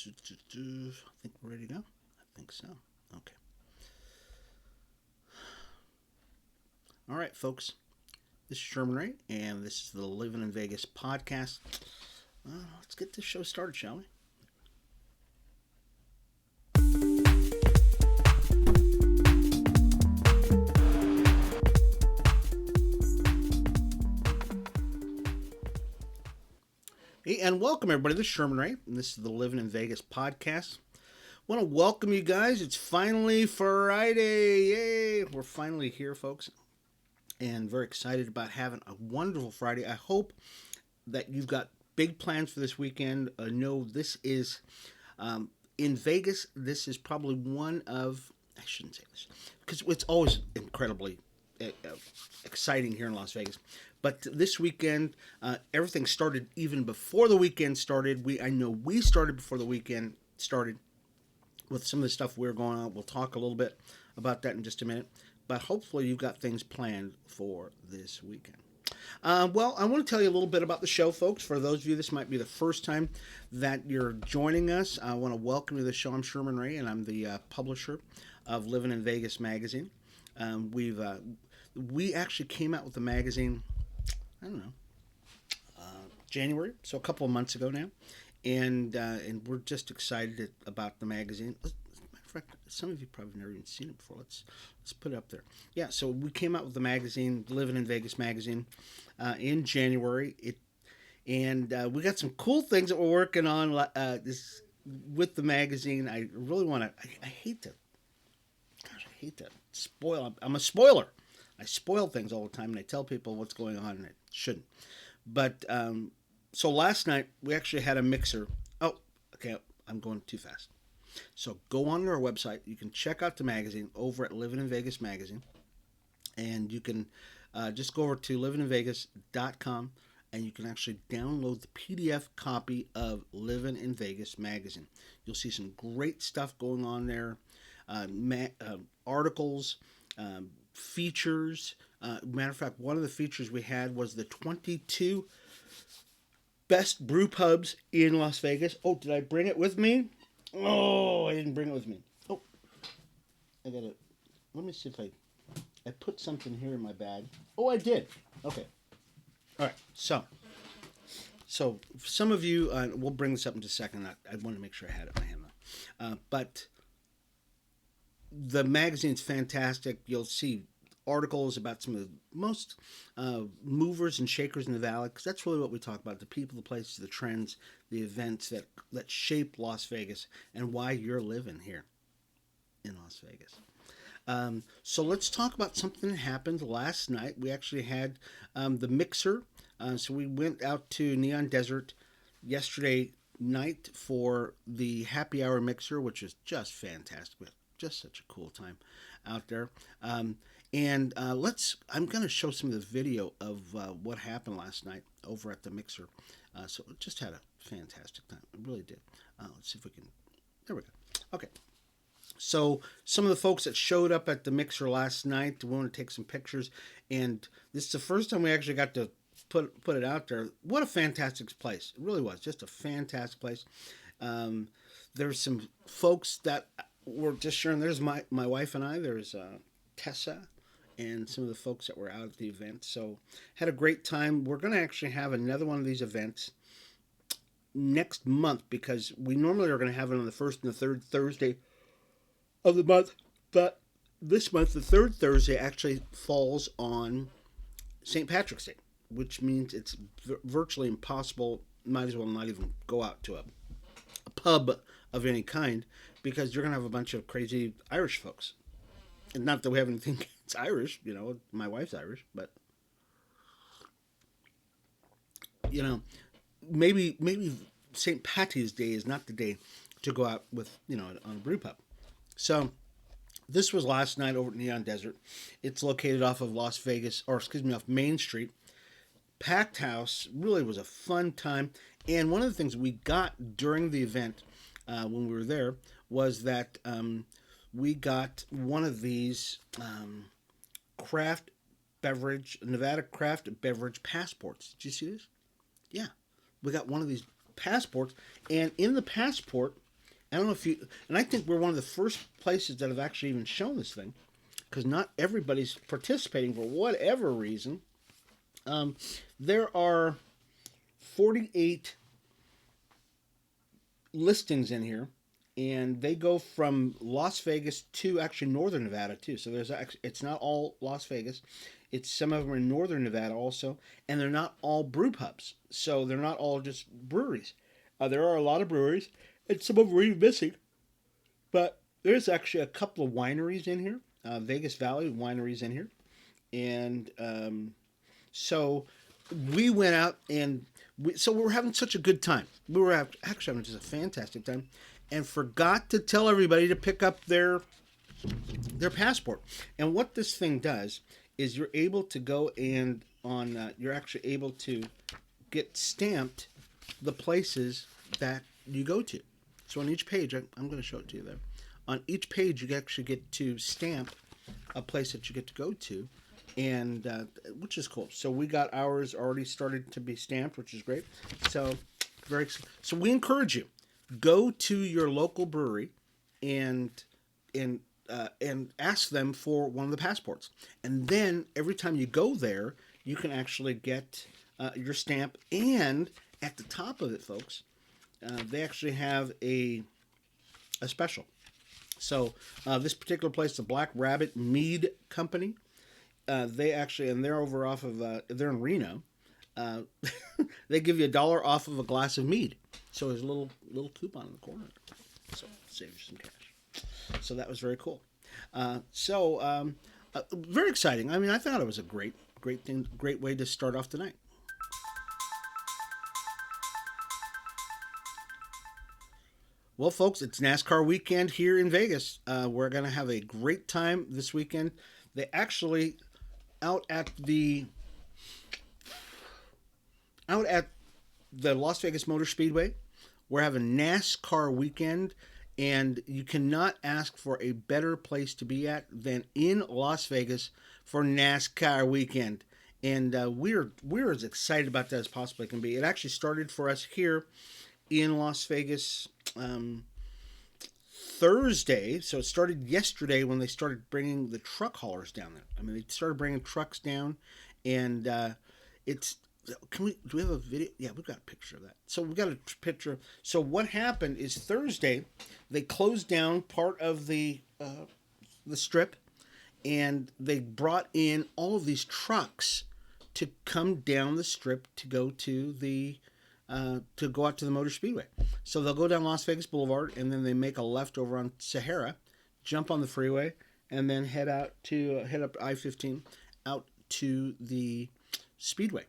think we're ready to go. I think so. Okay. All right, folks. This is Sherman Ray, and this is the Livin in Vegas podcast. Let's get this show started, shall we? Hey, and welcome everybody. This is Sherman Ray, and this is the Livin in Vegas podcast. Want to welcome you guys. It's finally Friday. Yay! We're finally here, folks, and very excited about having a wonderful Friday. I hope that you've got big plans for this weekend. No, this is in Vegas. This is probably one of, I shouldn't say this because it's always incredibly exciting here in Las Vegas. But this weekend, everything started even before the weekend started. I know we started before the weekend started with some of the stuff we're going on. We'll talk a little bit about that in just a minute. But hopefully you've got things planned for this weekend. Well, I want to tell you a little bit about the show, folks. For those of you, this might be the first time that you're joining us. I want to welcome you to the show. I'm Sherman Ray, and I'm the publisher of Livin in Vegas magazine. We actually came out with the magazine, I don't know, January, so a couple of months ago now, and we're just excited about the magazine. As a matter of fact, some of you probably never even seen it before. Let's put it up there. Yeah, so we came out with the magazine, Livin in Vegas magazine, in January. We got some cool things that we're working on this with the magazine. I really want to. I hate to. Gosh, I hate to spoil. I'm a spoiler. I spoil things all the time, and I tell people what's going on, and I shouldn't. But so last night we actually had a mixer. Oh, okay, I'm going too fast. So go on our website. You can check out the magazine over at Livin in Vegas magazine, and you can just go over to livininvegas.com, and you can actually download the PDF copy of Livin in Vegas magazine. You'll see some great stuff going on there, articles. Features. Matter of fact, one of the features we had was the 22 best brew pubs in Las Vegas. Oh, did I bring it with me? Oh, I didn't bring it with me. Oh, I got it. Let me see if I put something here in my bag. Oh, I did. Okay. All right. So some of you, we'll bring this up in just a second. I want to make sure I had it in my hand, but the magazine's fantastic. You'll see articles about some of the most movers and shakers in the valley, because that's really what we talk about: the people, the places, the trends, the events that shape Las Vegas, and why you're living here in Las Vegas. So let's talk about something that happened last night. We actually had the mixer. So we went out to Neon Desert yesterday night for the happy hour mixer, which is just fantastic. Just such a cool time out there. I'm going to show some of the video of what happened last night over at the mixer. So it just had a fantastic time. It really did. Let's see if we can. There we go. Okay. So some of the folks that showed up at the mixer last night, we want to take some pictures. And this is the first time we actually got to put it out there. What a fantastic place. It really was. Just a fantastic place. There's some folks that we're just sharing. There's my wife and I. There's Tessa and some of the folks that were out at the event. So had a great time. We're going to actually have another one of these events next month, because we normally are going to have it on the first and the third Thursday of the month. But this month, the third Thursday actually falls on St. Patrick's Day, which means it's virtually impossible. Might as well not even go out to a pub of any kind, because you're going to have a bunch of crazy Irish folks. And not that we have anything against Irish, my wife's Irish, but, maybe St. Patty's Day is not the day to go out with, on a brew pub. So this was last night over at Neon Desert. It's located off of off Main Street. Packed house. Really was a fun time. And one of the things we got during the event when we were there was that we got one of these Nevada craft beverage passports. Did you see this? Yeah. We got one of these passports, and in the passport I don't know if you, and I think we're one of the first places that have actually even shown this thing, because not everybody's participating for whatever reason. Um, there are 48 listings in here, and they go from Las Vegas to actually northern Nevada too. So there's actually, it's not all Las Vegas. It's some of them are in northern Nevada also, and they're not all brew pubs. So they're not all just breweries. There are a lot of breweries, and some of them are even missing. But there's actually a couple of wineries in here. Vegas Valley wineries in here, and so we went out and so we were having such a good time. We were actually having just a fantastic time, and forgot to tell everybody to pick up their passport. And what this thing does is you're able to go and you're actually able to get stamped the places that you go to. So on each page, I'm going to show it to you there. On each page, you actually get to stamp a place that you get to go to, and which is cool. So we got ours already started to be stamped, which is great. So so we encourage you, go to your local brewery and ask them for one of the passports, and then every time you go there, you can actually get your stamp. And at the top of it, folks, they actually have a special. So this particular place, the Black Rabbit Mead Company, they actually, and they're over off of, they're in Reno. They give you $1 off of a glass of mead. So there's a little coupon in the corner. So save you some cash. So that was very cool. Very exciting. I mean, I thought it was a great thing, great way to start off the night. Well, folks, it's NASCAR weekend here in Vegas. We're going to have a great time this weekend. They actually out at the Las Vegas Motor Speedway. We're having NASCAR weekend, and you cannot ask for a better place to be at than in Las Vegas for NASCAR weekend. And we're as excited about that as possibly can be. It actually started for us here in Las Vegas Thursday. So it started yesterday when they started bringing the truck haulers down there. I mean, they started bringing trucks down, and it's. Do we have a video? Yeah, we've got a picture of that. So we got a picture. So what happened is Thursday, they closed down part of the strip, and they brought in all of these trucks to come down the strip to go to go out to the Motor Speedway. So they'll go down Las Vegas Boulevard, and then they make a left over on Sahara, jump on the freeway, and then head up I-15 out to the Speedway.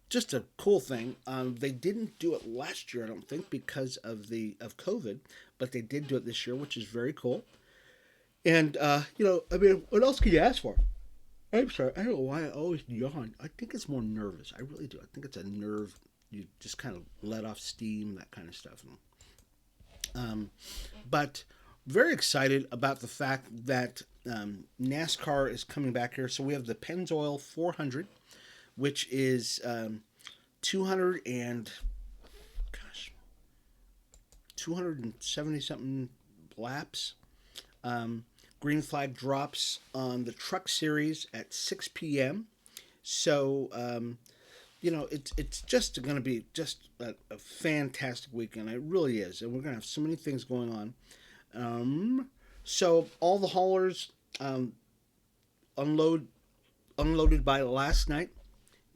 Just a cool thing. They didn't do it last year, I don't think, because of COVID, but they did do it this year, which is very cool. And I mean, what else can you ask for? I'm sorry, I don't know why I always yawn. I think it's more nervous. I really do. I think it's a nerve. You just kind of let off steam, that kind of stuff. But very excited about the fact that NASCAR is coming back here. So we have the Pennzoil 400, which is 270 something laps. Green flag drops on the truck series at 6 p.m. So it's just going to be just a fantastic weekend. It really is, and we're going to have so many things going on. So all the haulers unloaded by last night.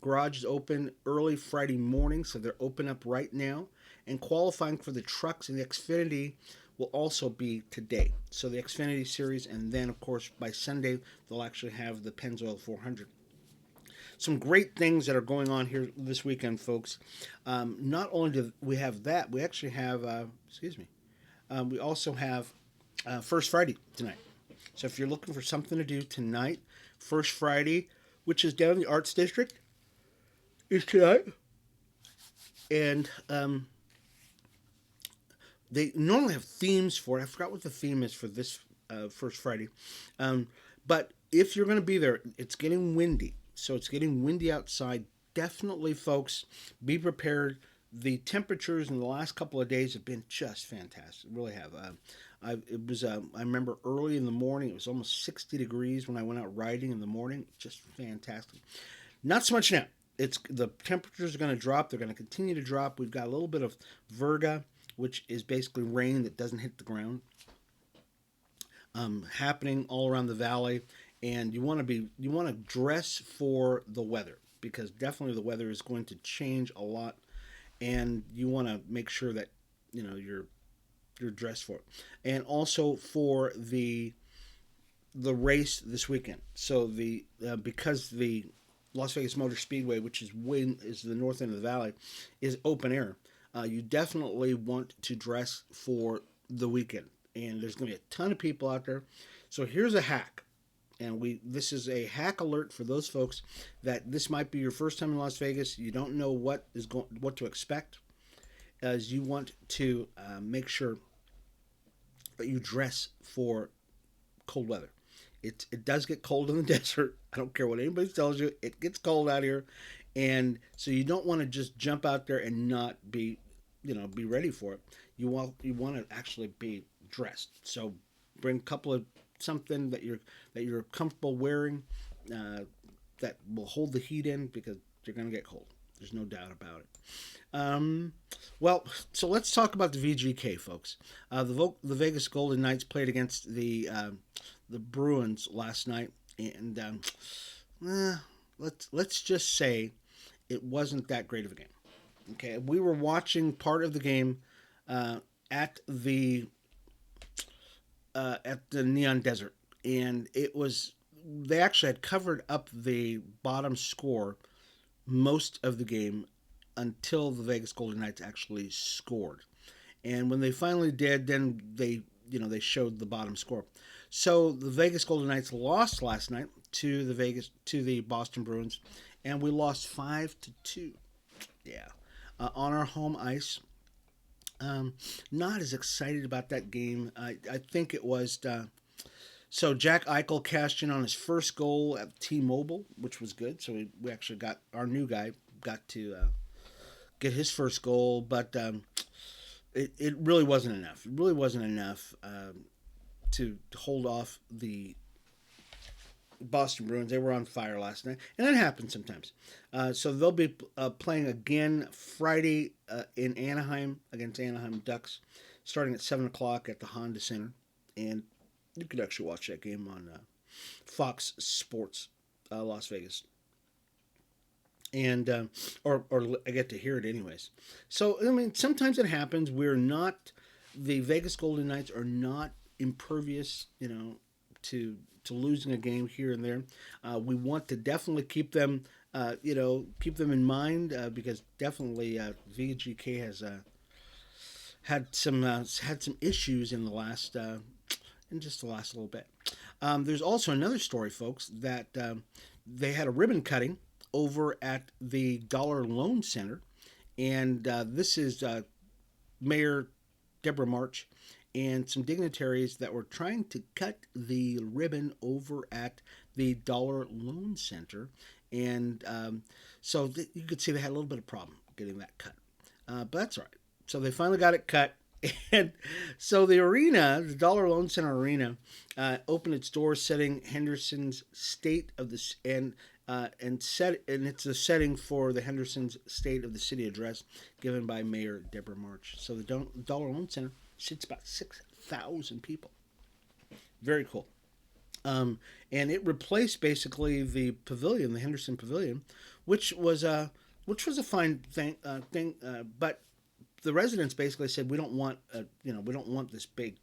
Garage is open early Friday morning, so they're open up right now. And qualifying for the trucks and the Xfinity will also be today. So the Xfinity series, and then, of course, by Sunday, they'll actually have the Pennzoil 400. Some great things that are going on here this weekend, folks. Not only do we have that, we actually have, we also have First Friday tonight. So if you're looking for something to do tonight, First Friday, which is down in the Arts District, is tonight. And they normally have themes for it. I forgot what the theme is for this First Friday. But if you're going to be there, it's getting windy. So it's getting windy outside. Definitely, folks, be prepared. the temperatures in the last couple of days have been just fantastic. Really have. It was. I remember early in the morning. It was almost 60 degrees when I went out riding in the morning. Just fantastic. Not so much now. It's the temperatures are going to drop. They're going to continue to drop. We've got a little bit of virga, which is basically rain that doesn't hit the ground, happening all around the valley. And you want to dress for the weather because definitely the weather is going to change a lot, and you want to make sure that you're dressed for it, and also for the race this weekend. So the because the Las Vegas Motor Speedway, which is the north end of the valley, is open air. You definitely want to dress for the weekend, and there's going to be a ton of people out there. So here's a hack, and this is a hack alert for those folks that this might be your first time in Las Vegas. You don't know what to expect, as you want to make sure that you dress for cold weather. It does get cold in the desert. I don't care what anybody tells you. It gets cold out here, and so you don't want to just jump out there and not be ready for it. You want to actually be dressed. So bring a couple of something that you're comfortable wearing, that will hold the heat in, because you're going to get cold. There's no doubt about it. Well, so let's talk about the VGK, folks. The Vegas Golden Knights played against the Bruins last night, and let's just say it wasn't that great of a game. Okay, we were watching part of the game at the Neon Desert, and they actually had covered up the bottom score most of the game until the Vegas Golden Knights actually scored. And when they finally did, then they showed the bottom score. So the Vegas Golden Knights lost last night to the Boston Bruins, and we lost 5-2. Yeah, on our home ice. Not as excited about that game. I think it was. So Jack Eichel cashed in on his first goal at T-Mobile, which was good. So we actually got our new guy got to get his first goal, but it really wasn't enough. It really wasn't enough to hold off the Boston Bruins. They were on fire last night, and that happens sometimes. So they'll be playing again Friday in Anaheim against Anaheim Ducks, starting at 7 o'clock at the Honda Center, and you could actually watch that game on Fox Sports Las Vegas, and or I get to hear it anyways. So I mean, sometimes it happens. The Vegas Golden Knights are not impervious, to losing a game here and there. We want to definitely keep them in mind, because definitely VGK has had some issues in just the last little bit. There's also another story, folks, that they had a ribbon cutting over at the Dollar Loan Center, and this is Mayor Deborah March and some dignitaries that were trying to cut the ribbon over at the Dollar Loan Center, and so you could see they had a little bit of problem getting that cut, but that's all right. So they finally got it cut, and so the Dollar Loan Center Arena, opened its doors, setting Henderson's State of the and it's a setting for the Henderson's State of the City address given by Mayor Deborah March. So the Dollar Loan Center sits about 6,000 people. Very cool. And it replaced basically the pavilion, the Henderson Pavilion, which was a fine thing. But the residents basically said, we don't want this big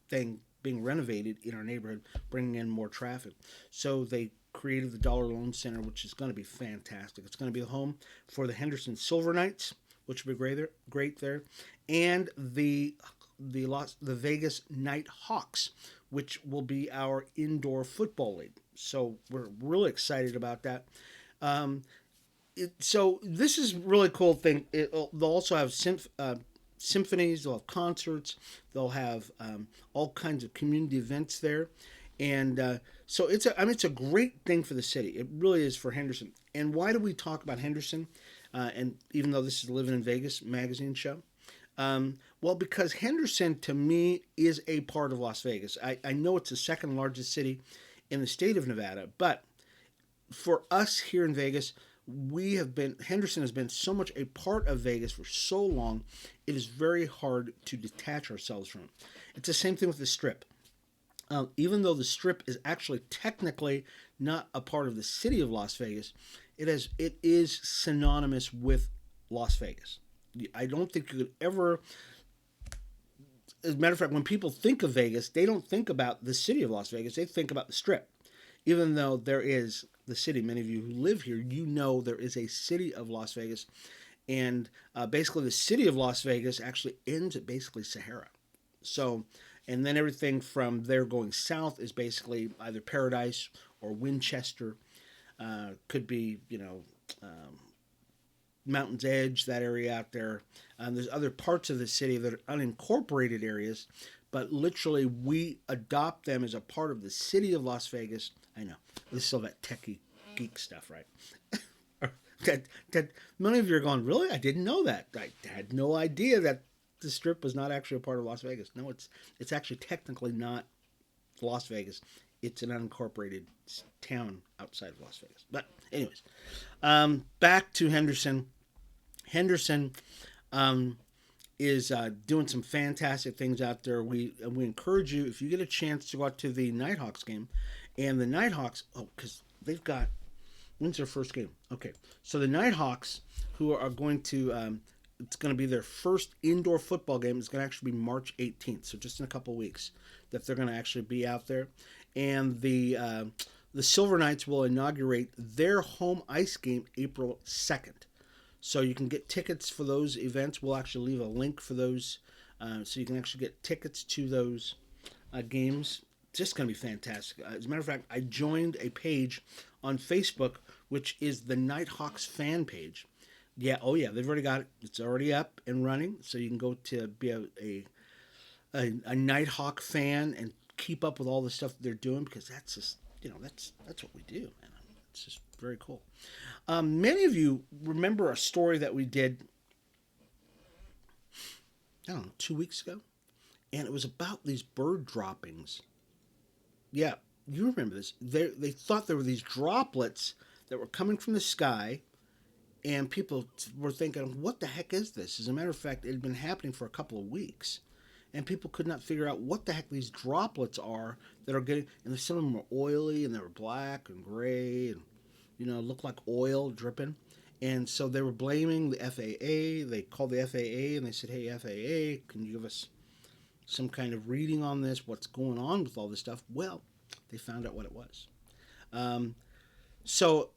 thing being renovated in our neighborhood, bringing in more traffic. So they created the Dollar Loan Center, which is going to be fantastic. It's going to be the home for the Henderson Silver Knights, which will be great there, and the Vegas Night Hawks, which will be our indoor football league. So we're really excited about that. So this is a really cool thing. They'll also have symphonies, they'll have concerts, they'll have all kinds of community events there. And so it's a great thing for the city. It really is for Henderson. And why do we talk about Henderson? And even though this is Livin in Vegas magazine show, well, because Henderson to me is a part of Las Vegas. I know it's the second largest city in the state of Nevada, but for us here in Vegas, Henderson has been so much a part of Vegas for so long, it is very hard to detach ourselves from it. It's the same thing with the Strip. Even though the Strip is actually technically not a part of the city of Las Vegas, it is synonymous with Las Vegas. I don't think you could ever. As a matter of fact, when people think of Vegas, they don't think about the city of Las Vegas. They think about the Strip. Even though there is the city, many of you who live here, you know there is a city of Las Vegas. And basically the city of Las Vegas actually ends at basically Sahara. So, and then everything from there going south is basically either Paradise or Winchester. Could be, Mountain's Edge, that area out there. There's other parts of the city that are unincorporated areas, but literally we adopt them as a part of the city of Las Vegas. I know, this is all that techie geek stuff, right? that many of you are going, really? I didn't know that. I had no idea that the Strip was not actually a part of Las Vegas. No, it's actually technically not Las Vegas. It's an unincorporated town outside of Las Vegas. But anyways, back to Henderson. Henderson is doing some fantastic things out there. We encourage you, if you get a chance, to go out to the Nighthawks game. And the Nighthawks, because they've got, when's their first game? Okay, so the Nighthawks, who are going to, it's going to be their first indoor football game. It's going to actually be March 18th, so just in a couple weeks that they're going to actually be out there. And the Silver Knights will inaugurate their home ice game April 2nd. So you can get tickets for those events. We'll actually leave a link for those, so you can actually get tickets to those games. It's just going to be fantastic. As a matter of fact, I joined a page on Facebook, which is the Nighthawks fan page. Yeah, oh yeah, they've already got it. It's already up and running, so you can go to be a Nighthawk fan and keep up with all the stuff that they're doing, because that's just, that's what we do, man. It's just very cool. Many of you remember a story that we did, I don't know, 2 weeks ago, and it was about these bird droppings. Yeah, you remember this. They thought there were these droplets that were coming from the sky, and people were thinking, what the heck is this? As a matter of fact, it had been happening for a couple of weeks, and people could not figure out what the heck these droplets are that are getting, and some of them were oily, and they were black and gray, and, looked like oil dripping. And so they were blaming the FAA. They called the FAA, and they said, hey, FAA, can you give us some kind of reading on this? What's going on with all this stuff? Well, they found out what it was. So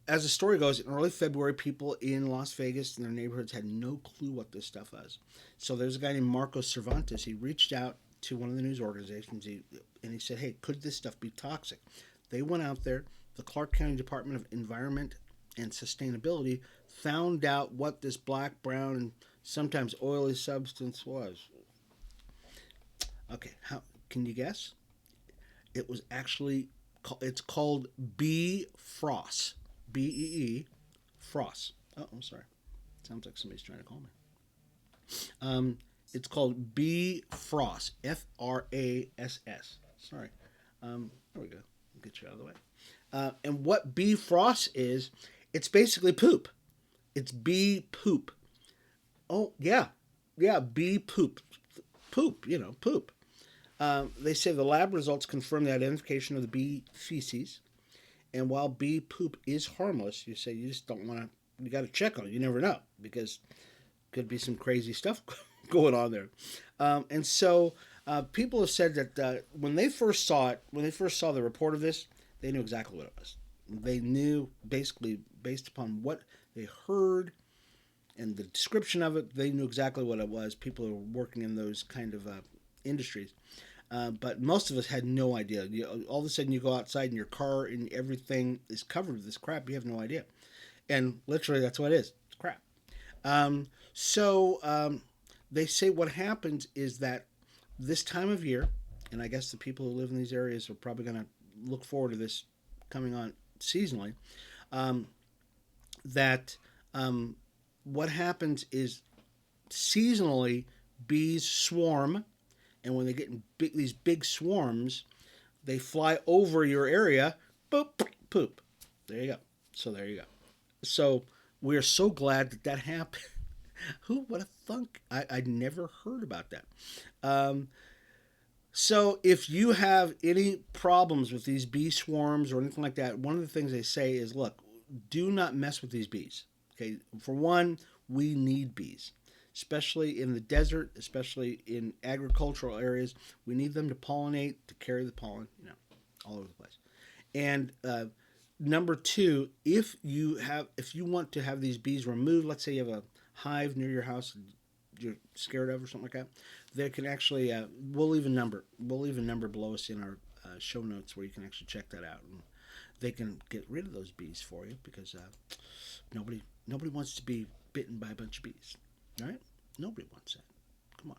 as the story goes, in early February, people in Las Vegas and their neighborhoods had no clue what this stuff was. So there's a guy named Marcos Cervantes. He reached out to one of the news organizations, and he said, hey, could this stuff be toxic? They went out there. The Clark County Department of Environment and Sustainability found out what this black, brown, and sometimes oily substance was. Okay, how can you guess? It was actually, it's called B-Fros. B-E-E, Fros. Oh, I'm sorry. Sounds like somebody's trying to call me. It's called B-Fros, F-R-A-S-S. Sorry. There we go. I'll get you out of the way. And what B-Fros is, it's basically poop. It's bee poop. Oh, yeah. Yeah, bee poop. Poop, poop. They say the lab results confirm the identification of the bee feces. And while bee poop is harmless, you say you just don't want to, you got to check on it. You never know, because could be some crazy stuff going on there. And so people have said that when they first saw it, when they first saw the report of this, they knew exactly what it was. They knew, basically, based upon what they heard and the description of it, they knew exactly what it was. People who were working in those kind of industries. But most of us had no idea. All of a sudden you go outside and your car and everything is covered with this crap. You have no idea. And literally that's what it is. It's crap. So they say what happens is that this time of year, and I guess the people who live in these areas are probably going to look forward to this coming on seasonally, that what happens is seasonally bees swarm, and when they get in these big swarms, they fly over your area. Boop, poop. There you go. So there you go. So we're so glad that that happened. Who would have thunk? I'd never heard about that. Um, so if you have any problems with these bee swarms or anything like that, one of the things they say is, look, do not mess with these bees. Okay, for one, we need bees, especially in the desert, especially in agricultural areas. We need them to pollinate, to carry the pollen, all over the place. And number two, if you want to have these bees removed, let's say you have a hive near your house you're scared of or something like that, they can actually we'll leave a number below us in our show notes where you can actually check that out, and they can get rid of those bees for you, because nobody wants to be bitten by a bunch of bees, right? Nobody wants that. Come on.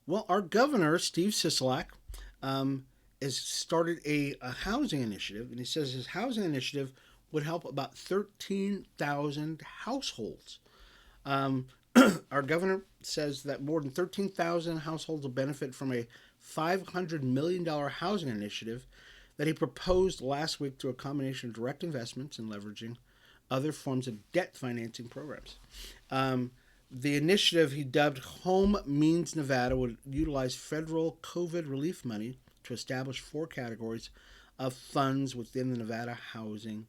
Well, our governor, Steve Sisolak, has started a housing initiative, and he says his housing initiative would help about 13,000 households. Um, our governor says that more than 13,000 households will benefit from a $500 million housing initiative that he proposed last week through a combination of direct investments and leveraging other forms of debt financing programs. The initiative he dubbed Home Means Nevada would utilize federal COVID relief money to establish 4 categories of funds within the Nevada Housing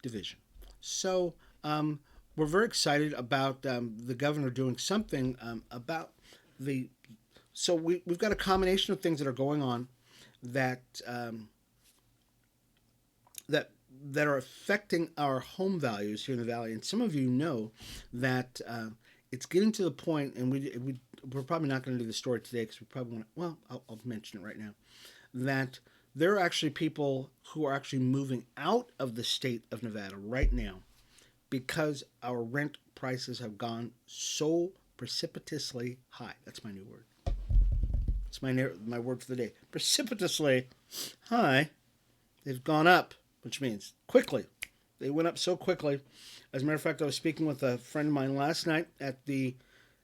Division. So we're very excited about the governor doing something about the. So we've got a combination of things that are going on that that are affecting our home values here in the valley. And some of you know that it's getting to the point, and we're probably not going to do the story today because we probably want to. Well, I'll mention it right now, that there are actually people who are actually moving out of the state of Nevada right now because our rent prices have gone so precipitously high. That's my new word. It's my word for the day. Precipitously high. They've gone up, which means quickly. They went up so quickly. As a matter of fact, I was speaking with a friend of mine last night at the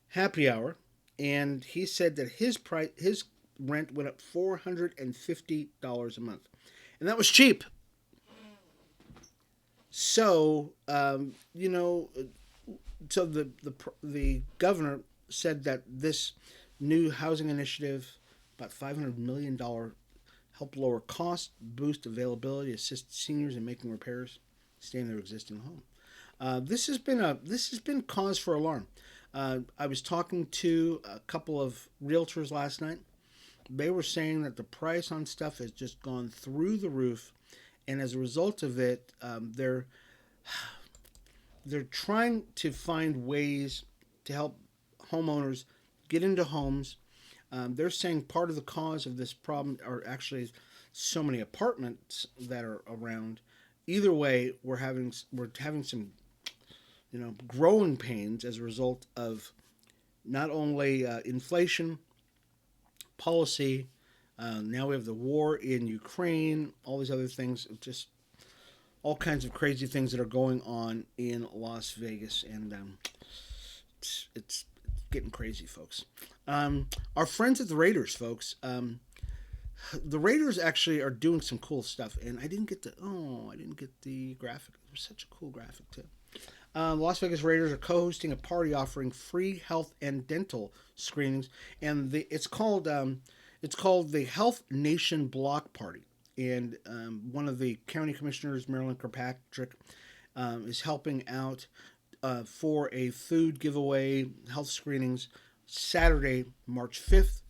happy hour, and he said that his rent went up $450 a month, and that was cheap. So so the governor said that this new housing initiative, about $500 million, help lower costs, boost availability, assist seniors in making repairs, stay in their existing home. This has been cause for alarm. I was talking to a couple of realtors last night. They were saying that the price on stuff has just gone through the roof, and as a result of it, they're trying to find ways to help homeowners get into homes. They're saying part of the cause of this problem are actually so many apartments that are around. Either way, we're having some growing pains as a result of not only inflation, policy. Now we have the war in Ukraine, all these other things, just all kinds of crazy things that are going on in Las Vegas, and it's getting crazy, folks. Our friends at the Raiders, folks. The Raiders actually are doing some cool stuff, and I didn't get the graphic. It was such a cool graphic too. Las Vegas Raiders are co-hosting a party offering free health and dental screenings, and it's called the Health Nation Block Party. And one of the county commissioners, Marilyn Kirkpatrick, is helping out for a food giveaway, health screenings, Saturday, March 5th.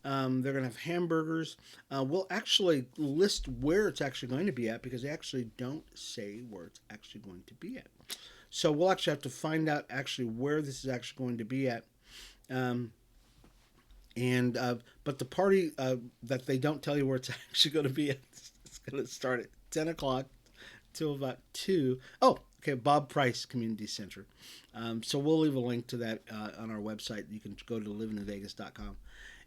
They're going to have hamburgers. We'll actually list where it's actually going to be at, because they actually don't say where it's actually going to be at. So we'll actually have to find out actually where this is actually going to be at. But the party that they don't tell you where it's actually going to be at, it's going to start at 10 o'clock till about 2. Oh, okay, Bob Price Community Center. So we'll leave a link to that on our website. You can go to livinvegas.com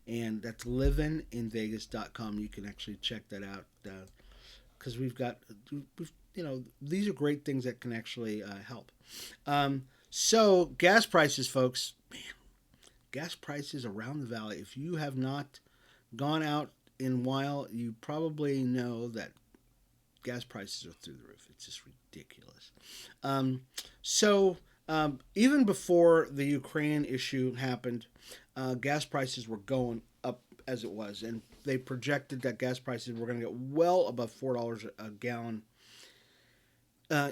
and that's livininvegas.com. You can actually check that out because these are great things that can actually help. So gas prices, folks, man, gas prices around the valley. If you have not gone out in a while, you probably know that gas prices are through the roof. It's just ridiculous. Even before the Ukraine issue happened, gas prices were going up as it was, and they projected that gas prices were going to get well above $4 a gallon.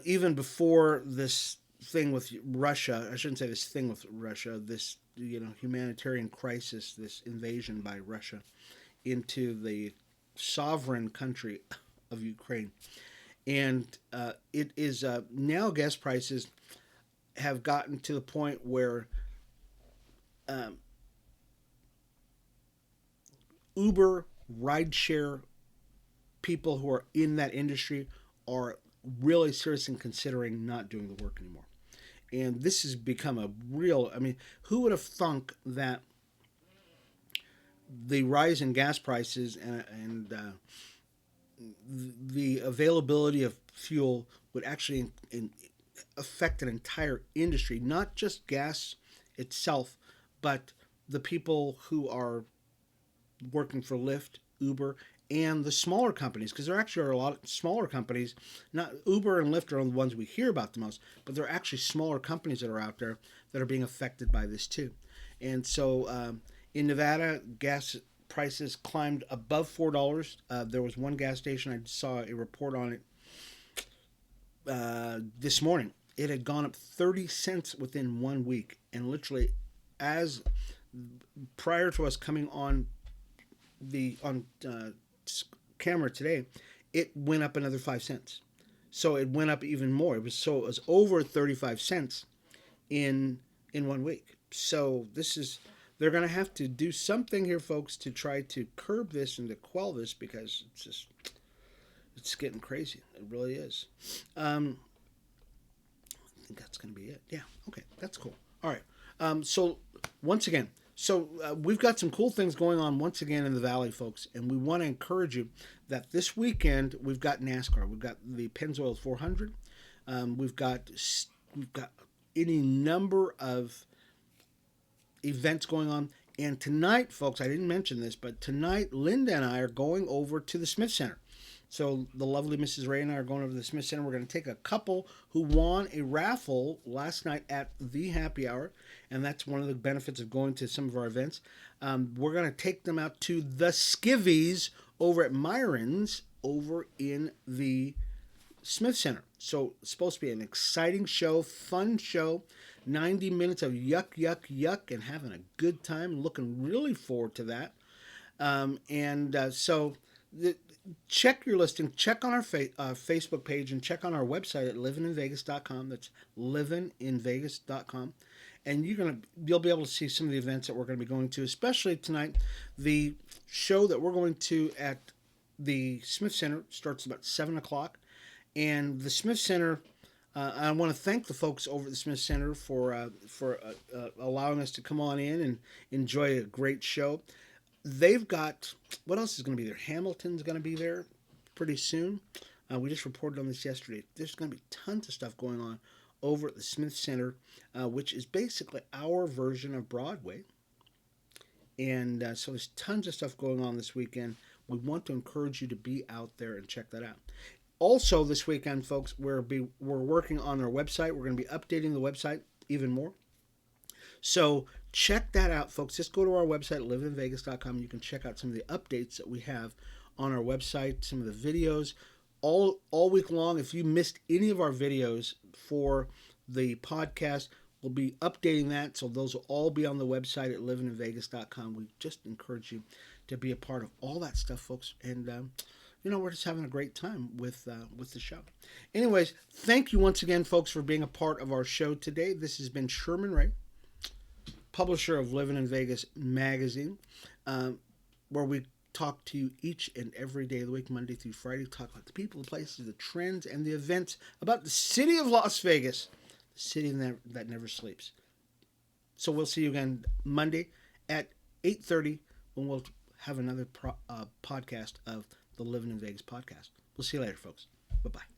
Even before this thing with Russia, I shouldn't say this thing with Russia, this humanitarian crisis, this invasion by Russia into the sovereign country of Ukraine. And it is now gas prices have gotten to the point where Uber, rideshare people who are in that industry are really seriously considering not doing the work anymore. And this has become a real, who would have thunk that the rise in gas prices and the availability of fuel would actually affect an entire industry, not just gas itself, but the people who are working for Lyft, Uber, and the smaller companies, because there actually are a lot of smaller companies. Not Uber and Lyft are the ones we hear about the most, but there are actually smaller companies that are out there that are being affected by this too. And so in Nevada, gas prices climbed above $4. There was one gas station, I saw a report on it this morning. It had gone up 30 cents within 1 week, and literally, as prior to us coming on camera today, it went up another 5 cents. So it went up even more. It was over 35 cents in 1 week. So they're going to have to do something here, folks, to try to curb this and to quell this, because it's getting crazy. It really is. I think that's going to be it. Yeah. Okay. That's cool. All right. So once again, we've got some cool things going on once again in the Valley, folks, and we want to encourage you that this weekend we've got NASCAR. We've got the Pennzoil 400. We've got any number of events going on. And tonight, folks, I didn't mention this, but tonight Linda and I are going over to the Smith Center. So the lovely Mrs. Ray and I are going over to the Smith Center. We're going to take a couple who won a raffle last night at the happy hour, and that's one of the benefits of going to some of our events. We're going to take them out to the Skivvies over at Myron's over in the Smith Center. So it's supposed to be an exciting show, fun show, 90 minutes of yuck, yuck, yuck, and having a good time. Looking really forward to that. Check your listing. Check on our Facebook page and check on our website at livininvegas.com. That's livininvegas.com. And you'll be able to see some of the events that we're going to be going to, especially tonight. The show that we're going to at the Smith Center starts about 7 o'clock. And the Smith Center, I want to thank the folks over at the Smith Center for allowing us to come on in and enjoy a great show. They've got, what else is going to be there? Hamilton's going to be there pretty soon. We just reported on this yesterday. There's going to be tons of stuff going on over at the Smith Center, which is basically our version of Broadway. And so there's tons of stuff going on this weekend. We want to encourage you to be out there and check that out. Also this weekend, folks, we're working on our website. We're going to be updating the website even more. So check that out, folks. Just go to our website, livininvegas.com. You can check out some of the updates that we have on our website, some of the videos. All week long, if you missed any of our videos for the podcast, we'll be updating that. So those will all be on the website at livininvegas.com. We just encourage you to be a part of all that stuff, folks. And, we're just having a great time with the show. Anyways, thank you once again, folks, for being a part of our show today. This has been Sherman Ray, publisher of Livin in Vegas magazine, where we talk to you each and every day of the week, Monday through Friday, talk about the people, the places, the trends, and the events about the city of Las Vegas, the city that never sleeps. So we'll see you again Monday at 8:30 when we'll have another podcast of the Livin in Vegas podcast. We'll see you later, folks. Bye-bye.